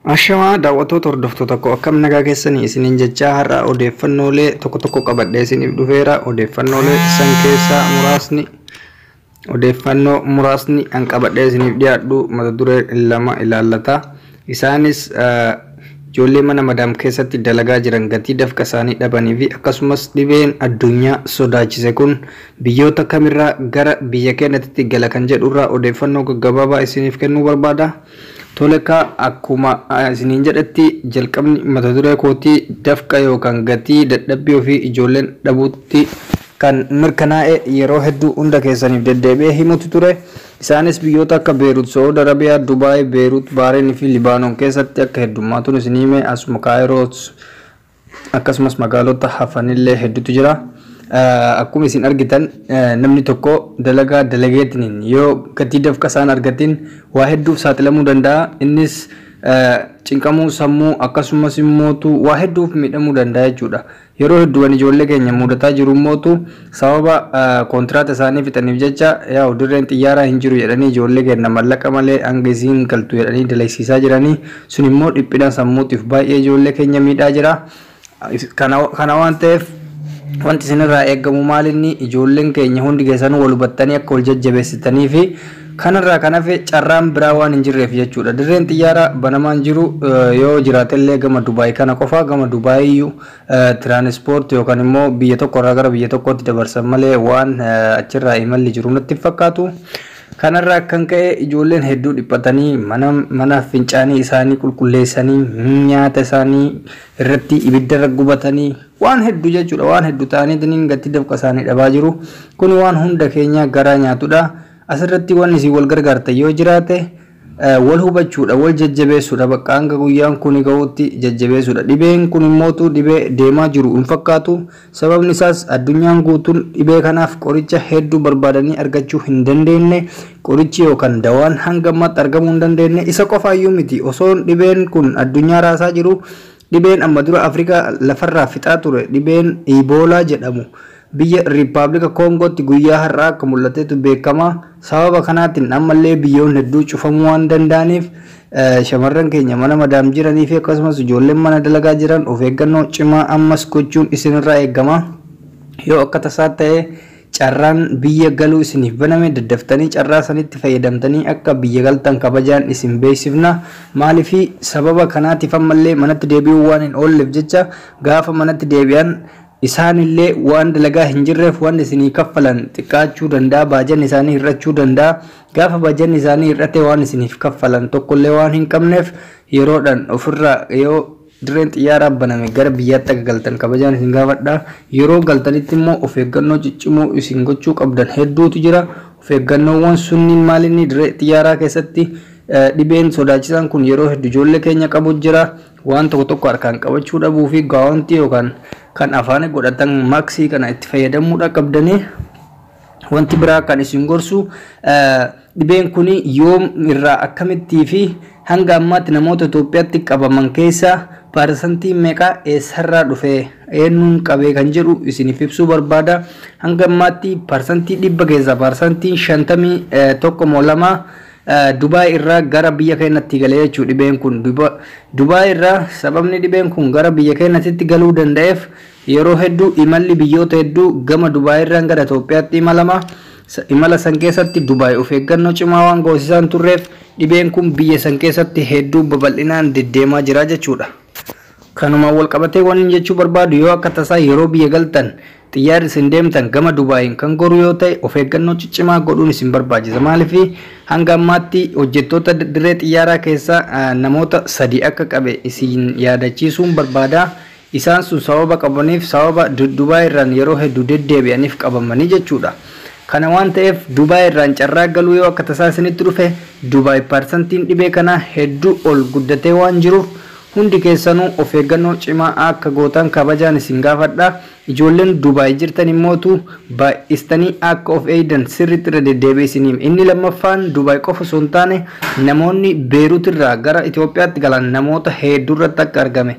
Ashama daawwattoota hordoftoota koo akkam nagaa keessanii isiniin jechaa har'a odeeffannoolee tokko qabadhee isiniif dhufeera. Odeeffannoolee san keessaa odeeffannoo muraasni an qabadhee isiniif dhiyaadhu mata duree lama ilaallata. Isaanis ijoollee mana madaam keessatti dalagaa jiran gatii dafqa isaanii dhabanii fi akkasumas dhibeen addunyaa sodaachise kun biyyoota kamirraa gara biyya keenyatti gala kan jedhurraa odeeffannoo gaggabaabaa isiniif kennuu barbaada. Toleka akkuma isiniin jedhetti jalqabni mata duree kootii dafqa yookaan gatii dadhabbii ofii ijoolleen dhabuutti kan mirkanaa'e yeroo hedduu hunda keessaniif deddeebi'ee himutu ture. Isaanis biyyoota akka Beirut, Saudi Arabia, Dubai, Beirut, Bahrain fi Libanon keessatti akka heddummaatuun isin hime asuma Cairo akkasumas magaalota hafanillee hedduutu jira. Akkuma isin argitan namni tokko dalagaa dalageetiin yoo gatii dafqa isaan argatin waa hedduuf saaxilamuu danda'a. Innis cinqamuu sammuu akkasumas immootu waa hedduuf miidhamuu danda'a jechuudha. Yeroo hedduun ijoollee keenya mudataa jiru immootu sababa kontiraata isaanii fixaniif jecha yaa dirreen xiyyaaraa hin jiru jedhanii ijoollee keenya mallaqa malee hanga isiin galtu jedhanii dalaysiisaa jiranii sun immoo dhiphina sammuutiif baay'ee ijoollee keenya miidhaa jira. Kana waan ta'eef wanti isinirraa eegamu maalinni ijoolleen keenya hundi keessanuu wal hubattanii akka wal jajjabeessitanii fi kanarraa kan hafe carraan biraa waan hin jirreef jechuudha. Dirreen xiyyaaraa banamaan jiru yoo jiraatellee gama Dubaay kana qofa gama Dubaayiyyuu tiraanispoort yookaan immoo biyya tokkorraa gara biyya tokkootti dabarsan malee waan achirraa imalli jiru natti fakkaatu. Kanarraa kan ka'e ijoolleen hedduu dhiphatanii mana fincaanii isaanii qulqulleessanii nyaata isaanii irratti ibidda gubatanii waan hedduu jechuudha. Waan hedduu ta'anii gatii dafqa isaanii dhabaa jiru. Kun waan hunda keenya garaa nyaatudha. Asirratti waan isin wal gargaartan yoo jiraate wal hubachuudha, wal jajjabeessuudha. Bakka hanga guyyaan kun ga'uutti jajjabeessuudha. Dhibeen kun immootu dhibee deemaa jiru hin fakkaatu. Sababni isaas addunyaan guutuun dhibee kanaaf qoricha hedduu barbaadanii argachuu hin dandeenye. Qorichi yookaan dawaan hanga ammaatti argamuu hin dandeenye. Isa qofaayyuu miti osoo dhibeen kun addunyaa raasaa jiru dhibeen amma dura Afrikaa lafarraa fixaa ture dhibeen Ebola jedhamu biyya Riippaabilika Koongootti guyyaa har'aa akka mul'atetu beekama. Sababa kanaatiin ammallee biyyoon hedduu cufamuu waan danda'aniif shamarran keenya mana madaam jiranii fi akkasumas ijoolleen mana dalagaa jiran of eeggannoo cimaa ammas gochuun isinirraa eegama. Yoo akka tasaa ta'e carraan biyya galuu isiniif baname daddaftanii carraa sanitti fayyadamtanii akka biyya galtan kabajaan isin beeksifna. Maaliif sababa kanaatiif ammallee manatti deebi'uu waan hin oolleef jecha gaafa manatti deebi'an isaanillee waan dalagaa hin jirreef waan isinii kaffalan xiqqaachuu danda'a. Baajan isaanii hir'achuu danda'a. Gaafa baajan isaanii hir'ate waan isiniif kaffalan tokkollee waan hin qabneef yeroodhaan ofirraa yoo dirreen xiyyaaraa baname gara biyyaatti akka galtan kabajaan isin gaafadha. Yeroo galtanitti immoo of eeggannoo ciccimoo isin gochuu qabdan hedduutu jira. Of eeggannoowwan sunniin maalinni dirree xiyyaaraa keessatti dhibeen sodaachisaan kun yeroo hedduu ijoollee keenya qabu jira. Waan tokko harkaan qabachuu dhabuu fi gaawontii yookaan kan afaan godhatan maaksii kana itti fayyadamuudha qabdanii. Wanti biraa kan isin gorsu dhibeen kun yoom irraa akkamittii fi hanga ammaatti namoota Itoophiyaatti qabaman keessaa parsantii meeqa eessarraa dhufe eenyuun qabee kan jedhu isiniif ibsuu barbaada. Hanga ammaatti parsantii 100 keessaa parsantii 51 Dubai irraa gara biyya keenyatti galee jechuudha. Dhibeen kun Dubai irraa sababni dhibeen kun gara biyya keenyatti galuu danda'eef yeroo hedduu imalli biyyoota hedduu gama Dubai irraa gara Itoophiyaatti imalama. Imala san keessatti Dubai of eeggannoo cimaa waan goosisaan turreef dhibeen kun biyya san keessatti hedduu babal'inaan deddeemaa jira jechuudha. Kanuma wal qabatee waan jechuu barbaadu yoo akka tasaa yeroo biyya galtan xiyyaarri isin deemtan gama Dubaayin kan goru yoo ta'e of eeggannoo ciccimaa godhuun isin barbaachisa. Maaliif hanga ammaatti hojjettoota dirree xiyyaaraa keessaa namoota 3 akka qabe isin yaadachiisuun barbaada. Isaan sun sababa qabaniif sababa Dubaay irraan yeroo hedduu deddeebi'aniif qabamanii jechuudha. Kana waan ta'eef Dubaay irraan carraa galuu yoo akka tasaa isinitti dhufe Dubaay parsantiin dhibee kana hedduu ol guddatee waan jiruuf hundi keessanuu of eeggannoo cimaa akka gootan kabajaan isin gaafadha. Ijoolleen Dubaay jirtan immootu baay'istanii akka of eegdan sirriitti irra deddeebi'isiniif. Inni lammaffaan Dubaay qofa osoo hin taane namoonni Beirut irraa gara Itoophiyaatti galan namoota hedduu irratti akka argame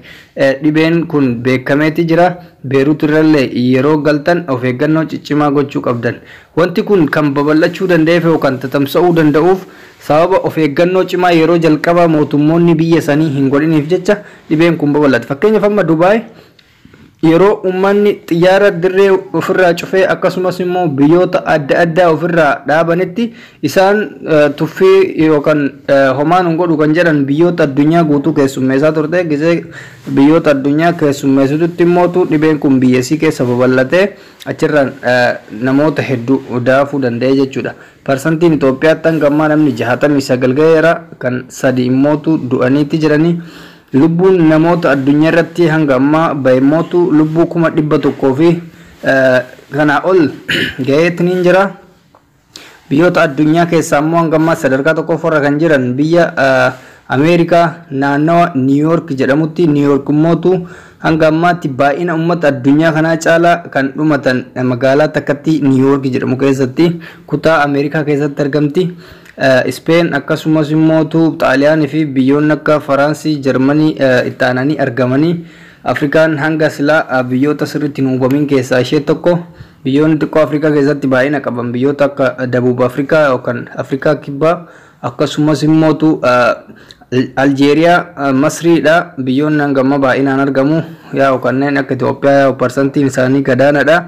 dhibeen kun beekameeti jira. Beirut irrallee yeroo galtan of eeggannoo ciccimaa gochuu qabdan. Wanti kun kan babal'achuu danda'eef yookaan tatamsa'uu danda'uuf sababa of eeggannoo cimaa yeroo jalqaba mootummoonni biyya sanii hin godhiniif jecha dhibeen kun babal'ate. Fakkeenyaaf amma Dubaay yeroo ummanni xiyyaara dirree ofirraa cufee akkasumas immoo biyyoota adda addaa ofirraa dhaabanitti isaan tuffii yookaan homaan hin godhu kan jedhan biyyoota addunyaa guutuu keessummeessaa turte. Gisee biyyoota addunyaa keessummeessitutti immootu dhibeen kun biyyasii keessa babal'atee achirraan namoota hedduu daafuu danda'e jechuudha. Parsantiin Itoophiyaatti hanga ammaa namni 69 ga'eera, kan 3 immootu du'aniitti jiranii. Lubbuun namoota addunyaa irratti hanga ammaa baay'imootu lubbuu 100,000 fi kana ol ga'eetiin jira. Biyyoota addunyaa keessaa immoo hanga ammaa sadarkaa tokkoffarra kan jiran biyya Ameerikaa naannawa New York jedhamutti. New York immootu hanga ammaatti baay'ina uummata addunyaa kanaa caalaa kan dhumatan magaalaa takkatti New York jedhamu keessatti kutaa Ameerikaa keessatti argamti. Spain akkasumas immootu Xaaliyaanii fi biyyoonni akka Faransii, Jarmanii itti aananii argamanii. Afrikaan hanga silaa biyyoota sirriitti hin hubamin keessaa ishee tokko. Biyyoonni xiqqoo Afrikaa keessatti baay'ina qaban biyyoota akka Dabuub Afrikaa yookaan Afrikaa Kibbaa akkasumas immootu Aljeeriyaa, Masriidha. Biyyoonni hanga ammaa baay'inaan argamu yaa kanneen akka Itoophiyaa parsantiin isaanii gadaanadha.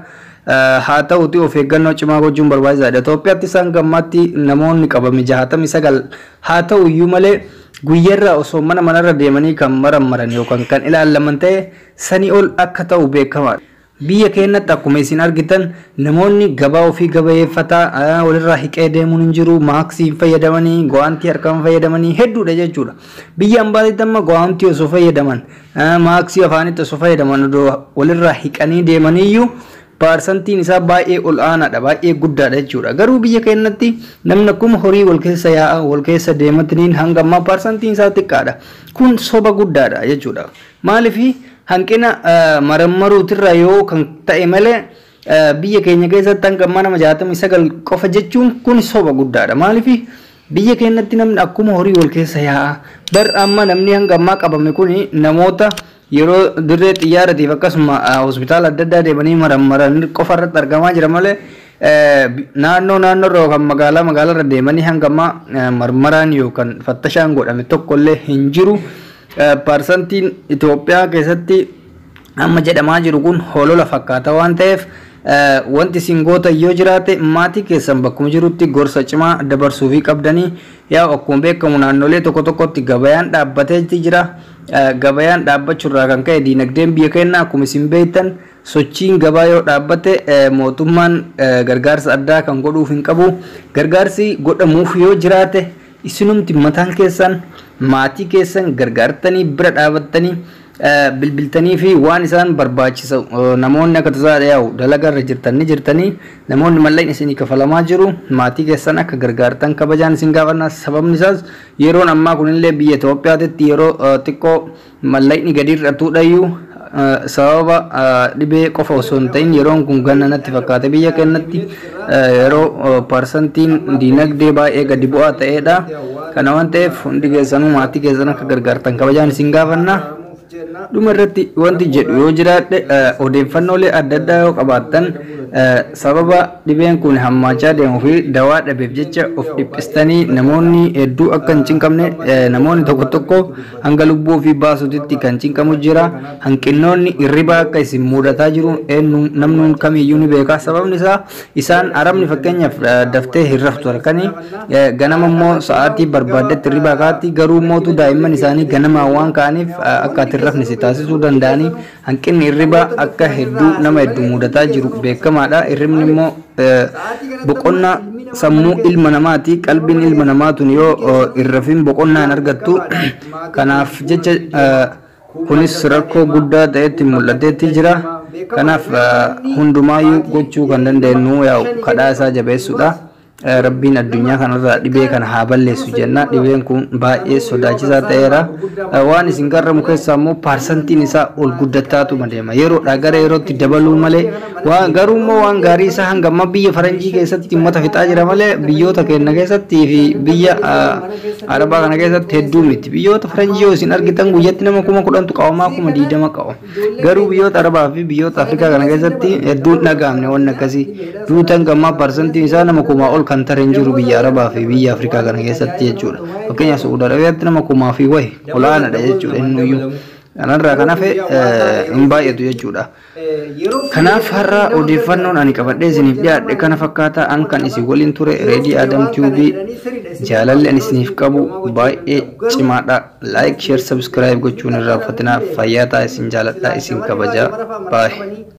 Haa ta'uuti of eeggannoo cimaa gochuun barbaachisaadha. Itoophiyaatti isaan gammaatti namoonni qabame 69. Haa ta'u iyyuu malee guyyarraa osoo manarra deemanii kan maran yookaan kan ilaalaman ta'e sanii ol akka ta'u beekamaadha. Biyya keenyatti akkuma isin argitan namoonni gabaa ofii gabayeeffataa walirraa hiqee deemuun hin jiru. Maaksii fayyadamanii, go'aantii harkaan fayyadamanii hedduudha jechuudha. Biyya ambaatti amma go'aantii osoo fayyadaman, maaksii afaanitti osoo fayyadaman walirraa hiqanii deemaniyyuu parsantiin isaa baay'ee ol aanaadha, baay'ee guddaadha jechuudha. Garuu biyya keenyatti namni akkuma horii wal keessa yaa'a, wal keessa deematiniin hanga ammaa parsantiin isaa xiqqaadha. Kun soba guddaadha jechuudha. Maaliif hanqina marammaruutirraa yoo kan ta'e malee biyya keenya keessatti hanga ammaa nama 69 qofa jechuun kun soba guddaadha. Maaliif biyya keenyatti namni akkuma horii wal keessa yaa'a. Bar amma namni hanga ammaa qabame kun namoota yeroo dirree xiyyaaratiif akkasuma hospitaala adda addaa deemanii maran qofa irratti argamaa jira malee naannoo yookaan magaalaa deemanii hanga ammaa marmaraan yookaan fattashaan godhame tokkollee hin jiru. Parsantiin Itoophiyaa keessatti amma jedhamaa jiru kun holola fakkaata waan ta'eef wanti singoota yoo jiraate maatii keessan bakkuma jirutti gorsa cimaa dabarsuufii qabdanii. Yaa akkuma beekamu naannolee tokko tokkotti gabayaan dhaabbatee jira. Gabayaan dhaabbachuurraa kan ka'e diinagdeen biyya keenyaa akkuma isin beektan sochiin gabaa yoo dhaabbate mootummaan gargaarsa addaa kan godhuuf hin qabu. Gargaarsi godhamuuf yoo jiraate isinumti mataan keessan maatii keessan gargaartanii bira dhaabattanii bilbiltanii fi waan isaan barbaachisu namoonni akka tasaa yaa'u dalagarra jirtanii namoonni mallaqni isinii kafalamaa jiru maatii keessan akka gargaartan kabajaan isin gaafanna. Sababni isaas yeroon ammaa kunillee biyya Itoophiyaatti yeroo xiqqoo mallaqni gadi hir'atuudhayyuu sababa dhibee qofa osoo hin ta'in yeroon kun ganna natti fakkaate biyya keenyatti yeroo parsantiin diinagdee baay'ee gadi bu'aa ta'edha. Kana waan ta'eef hundi keessanuu maatii keessan akka gargaartan kabajaan isin gaafanna. Dhuma irratti wanti jedhu yoo jiraadhe odeeffannoolee adda addaa yoo qabaattan sababa dhibeen kun hammaachaa deemuu fi dawaa dhabeef jecha of dhiphistanii namoonni hedduu akka hin cinqamne namoonni tokko tokko hanga lubbuu ofii baasuutti kan cinqamu jira. Hanqinoonni hirribaa akka isin mudataa jiru namni kamiyyuu ni beeka. Sababni isaa isaan arabni fakkeenyaaf daftee hin raftu harkanii ganama immoo sa'aatii barbaaddetti hirribaa kaatti. Garuu mootu daa'imman isaanii ganamaa waan ka'aniif akka ati rafni si taasisuu danda'anii hanqinni hirribaa akka nama hedduu mudataa jiru beekamaadha. Hirribni immoo boqonnaa sammuu ilma namaati. Qalbiin ilma namaatun yoo irrafin boqonnaa hin argattu. Kanaaf jecha kunis rakkoo guddaa ta'etti mul'ateetti jira. Kanaaf hundumaayyuu gochuu kan dandeenyu yaa'u kadhaa isaa jabeessuudha. Rabbiin addunyaa kanarraa dhibee kana haa balleessu jenna. Dhibeen kun baay'ee sodaachisaa ta'eera. Waan isin garramu keessaa immoo parsantiin isaa ol guddataatu deema. Yeroodhaa gara yerootti dabaluu malee garuu immoo waan gaarii isaa hanga amma biyya faranjii keessatti uummata fixaa jira malee biyyoota keenya keessatti fi biyya arabaa kana keessatti hedduu miti. Biyyoota faranjii yoo isin argitan guyyatti nama 10,000 qabamaa 20,000 qaba. Garuu biyyoota arabaa fi biyyoota afrikaa kana keessatti hedduun dhagaamne waan akkasii duutan gammaa parsantiin isaa nama 10,000 ol kan tareen jiru biyya Arabaa fi biyya Afrikaa kana keessatti jechuudha. Fakkeenyaaf Saudi Arabiyaatti nama 1000 wayi olaanaadha jechuudha innuyyuu. Kanarraa kan hafe hin baay'atu jechuudha. Kanaaf har'a odeeffannoon ani qabadhee isiniif dhiyaadhe kana fakkaata. An kan isin waliin ture Reedii Adam TV. Jaalalli ani isiniif qabu baay'ee cimaadha. Like, share, subscribe gochuun irraa uffatinaa fayyaa ta'a isin jaaladha isin kabaja. Bye.